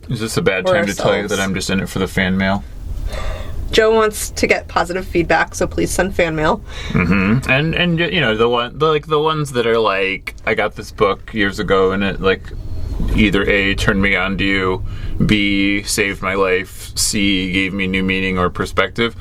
Is this a bad time to tell you that I'm just in it for the fan mail? Joe wants to get positive feedback, so please send fan mail. Mm-hmm. And you know, the ones that are like, I got this book years ago and it like either A, turned me on to you, B, saved my life, C, gave me new meaning or perspective.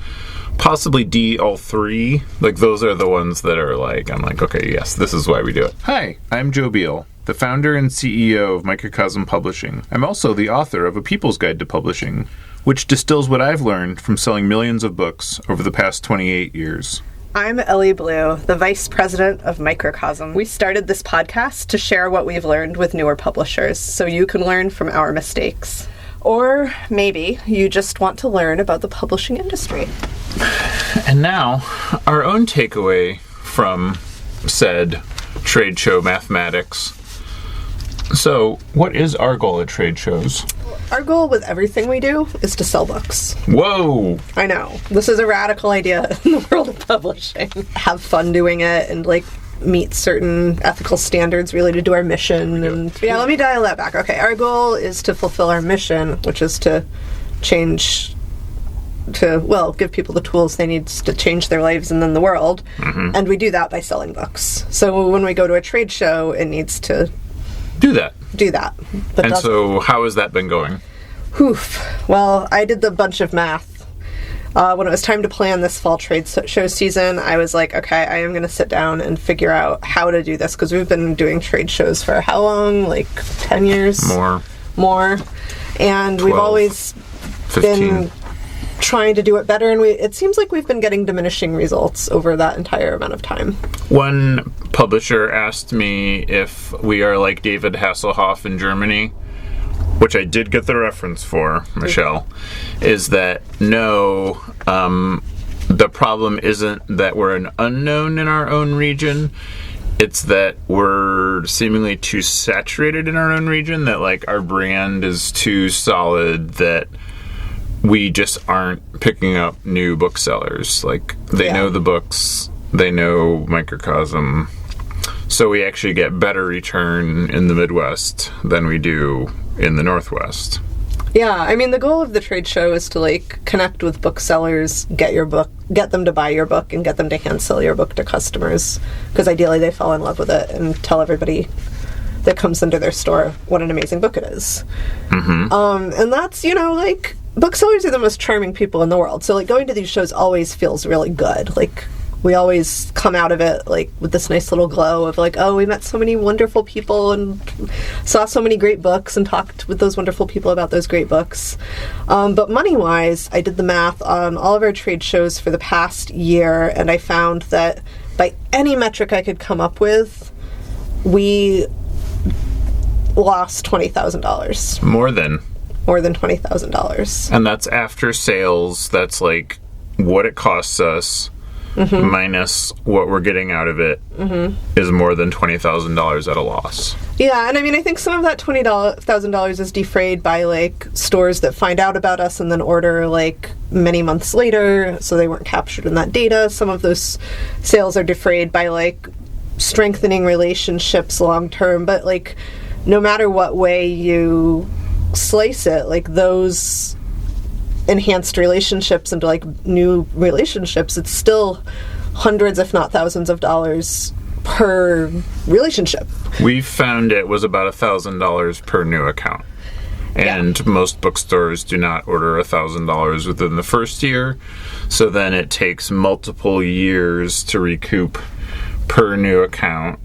Possibly D, all three. Like, those are the ones that are like, I'm like, okay, yes, this is why we do it. Hi, I'm Joe Beal, the founder and CEO of Microcosm Publishing. I'm also the author of A People's Guide to Publishing, which distills what I've learned from selling millions of books over the past 28 years. I'm Elly Blue, the Vice President of Microcosm. We started this podcast to share what we've learned with newer publishers, so you can learn from our mistakes. Or maybe you just want to learn about the publishing industry. And now, our own takeaway from said trade show mathematics. So, what is our goal at trade shows? Our goal with everything we do is to sell books. Whoa! I know. This is a radical idea in the world of publishing. Have fun doing it and, like, meet certain ethical standards related to our mission. And yeah, let me dial that back. Okay, our goal is to fulfill our mission, which is to give people the tools they need to change their lives and then the world. Mm-hmm. And we do that by selling books. So when we go to a trade show, it needs to do that. But and so how has that been going? Well, I did the bunch of math. When it was time to plan this fall trade show season, I was like, okay, I am going to sit down and figure out how to do this, because we've been doing trade shows for how long? Like 10 years? More. And 12, we've always 15. Been trying to do it better, and it seems like we've been getting diminishing results over that entire amount of time. One publisher asked me if we are like David Hasselhoff in Germany, which I did get the reference for, Michelle, is that no, the problem isn't that we're an unknown in our own region. It's that we're seemingly too saturated in our own region, that like our brand is too solid, that we just aren't picking up new booksellers. Like, they know the books, they know Microcosm, so we actually get better return in the Midwest than we do in the Northwest. Yeah, I mean, the goal of the trade show is to, like, connect with booksellers, get them to buy your book, and get them to hand sell your book to customers, because ideally they fall in love with it and tell everybody that comes into their store what an amazing book it is. Mm-hmm. And that's, like, booksellers are the most charming people in the world, so, like, going to these shows always feels really good. Like, we always come out of it, like, with this nice little glow of, like, oh, we met so many wonderful people and saw so many great books and talked with those wonderful people about those great books. But money-wise, I did the math on all of our trade shows for the past year, and I found that by any metric I could come up with, we lost $20,000. More than $20,000. And that's after sales. That's, like, what it costs us. Mm-hmm. Minus what we're getting out of it, mm-hmm. is more than $20,000 at a loss. Yeah, and I mean, I think some of that $20,000 is defrayed by, like, stores that find out about us and then order, like, many months later, so they weren't captured in that data. Some of those sales are defrayed by, like, strengthening relationships long term, but, like, no matter what way you slice it, like, those enhanced relationships into, like, new relationships, it's still hundreds, if not thousands of dollars per relationship. We found it was about $1,000 per new account. And most bookstores do not order $1,000 within the first year. So then it takes multiple years to recoup per new account.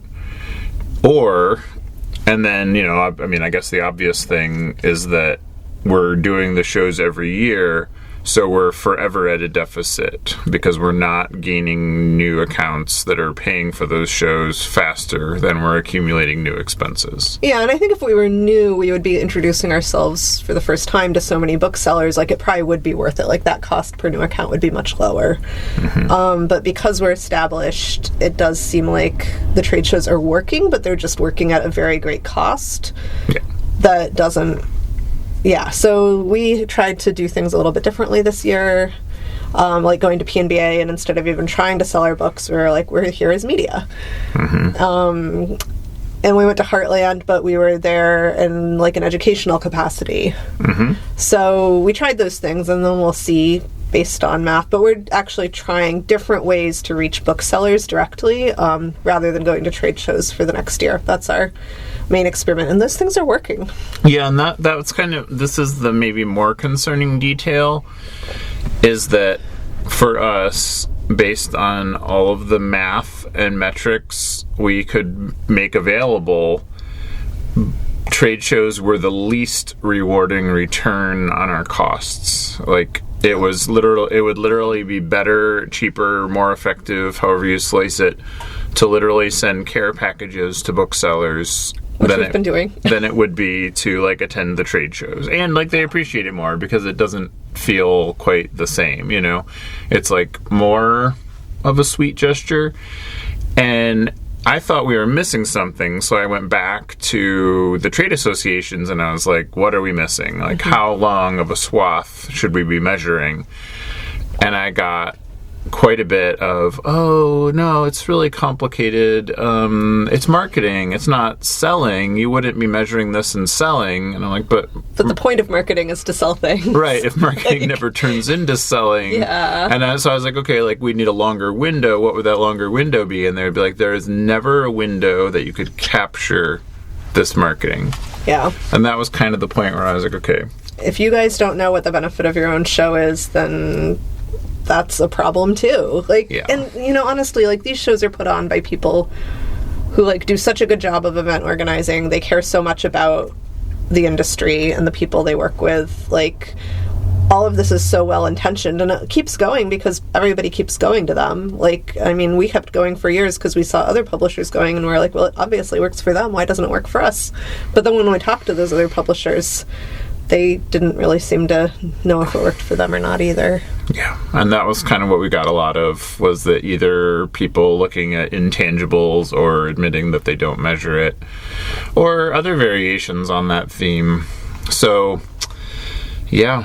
And then, I guess the obvious thing is that we're doing the shows every year, so we're forever at a deficit because we're not gaining new accounts that are paying for those shows faster than we're accumulating new expenses. Yeah, and I think if we were new, we would be introducing ourselves for the first time to so many booksellers. Like, it probably would be worth it. Like, that cost per new account would be much lower. Mm-hmm. But because we're established, it does seem like the trade shows are working, but they're just working at a very great cost. Yeah. That doesn't... Yeah, so we tried to do things a little bit differently this year, like going to PNBA, and instead of even trying to sell our books, we were like, we're here as media. Mm-hmm. and we went to Heartland, but we were there in like an educational capacity. So we tried those things, and then we'll see based on math. But we're actually trying different ways to reach booksellers directly, rather than going to trade shows for the next year. That's our main experiment, and those things are working. Yeah, and that's kind of, this is the maybe more concerning detail, is that for us, based on all of the math and metrics we could make available, trade shows were the least rewarding return on our costs. Like, it would literally be better, cheaper, more effective, however you slice it, to literally send care packages to booksellers, which we've been doing, than it would be to like attend the trade shows. And like, they appreciate it more because it doesn't feel quite the same, you know? It's like more of a sweet gesture. And I thought we were missing something, so I went back to the trade associations and I was like, what are we missing? Like, how long of a swath should we be measuring? And I got quite a bit of, oh, no, it's really complicated. It's marketing. It's not selling. You wouldn't be measuring this in selling. And I'm like, but the point of marketing is to sell things. Right. If marketing never turns into selling. Yeah. And so I was like, okay, like, we need a longer window. What would that longer window be? And they'd be like, there is never a window that you could capture this marketing. Yeah. And that was kind of the point where I was like, okay. If you guys don't know what the benefit of your own show is, then that's a problem too. Like, yeah. And you know, honestly, like, these shows are put on by people who like do such a good job of event organizing. They care so much about the industry and the people they work with. Like, all of this is so well intentioned, and it keeps going because everybody keeps going to them. Like, I mean, we kept going for years because we saw other publishers going, and we're like, well, it obviously works for them. Why doesn't it work for us? But then when we talked to those other publishers, they didn't really seem to know if it worked for them or not either. Yeah, and that was kind of what we got a lot of, was that either people looking at intangibles or admitting that they don't measure it, or other variations on that theme. So, yeah,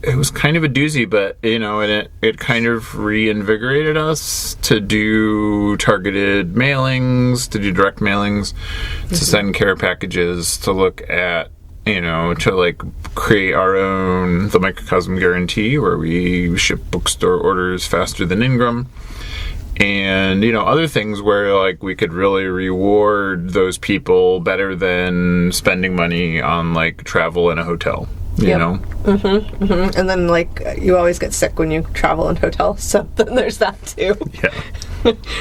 it was kind of a doozy, but, you know, and it kind of reinvigorated us to do targeted mailings, to do direct mailings, to send care packages, to look at, you know, to like create our own, the microcosm guarantee, where we ship bookstore orders faster than Ingram, and, you know, other things where like we could really reward those people better than spending money on like travel in a hotel, you know? And then like, you always get sick when you travel in hotels, so then there's that too. Yeah.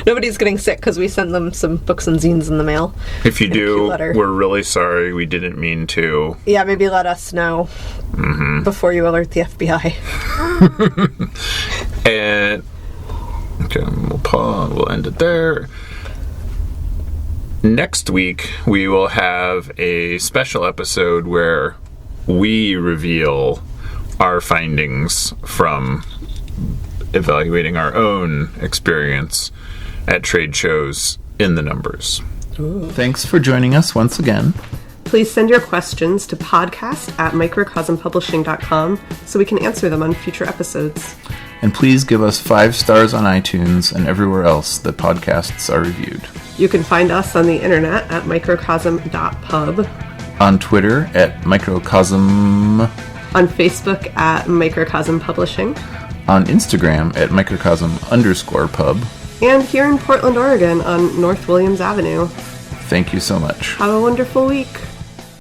Nobody's getting sick because we send them some books and zines in the mail. If you do, we're really sorry. We didn't mean to. Yeah, maybe let us know before you alert the FBI. And okay, we'll end it there. Next week, we will have a special episode where we reveal our findings from evaluating our own experience at trade shows in the numbers. Ooh. Thanks for joining us once again. Please send your questions to podcast@microcosmpublishing.com so we can answer them on future episodes. And please give us 5 stars on iTunes and everywhere else that podcasts are reviewed. You can find us on the internet at microcosm.pub, on Twitter at microcosm, on Facebook at Microcosm Publishing, on Instagram at microcosm_pub, and here in Portland, Oregon on North Williams Avenue. Thank you so much. Have a wonderful week.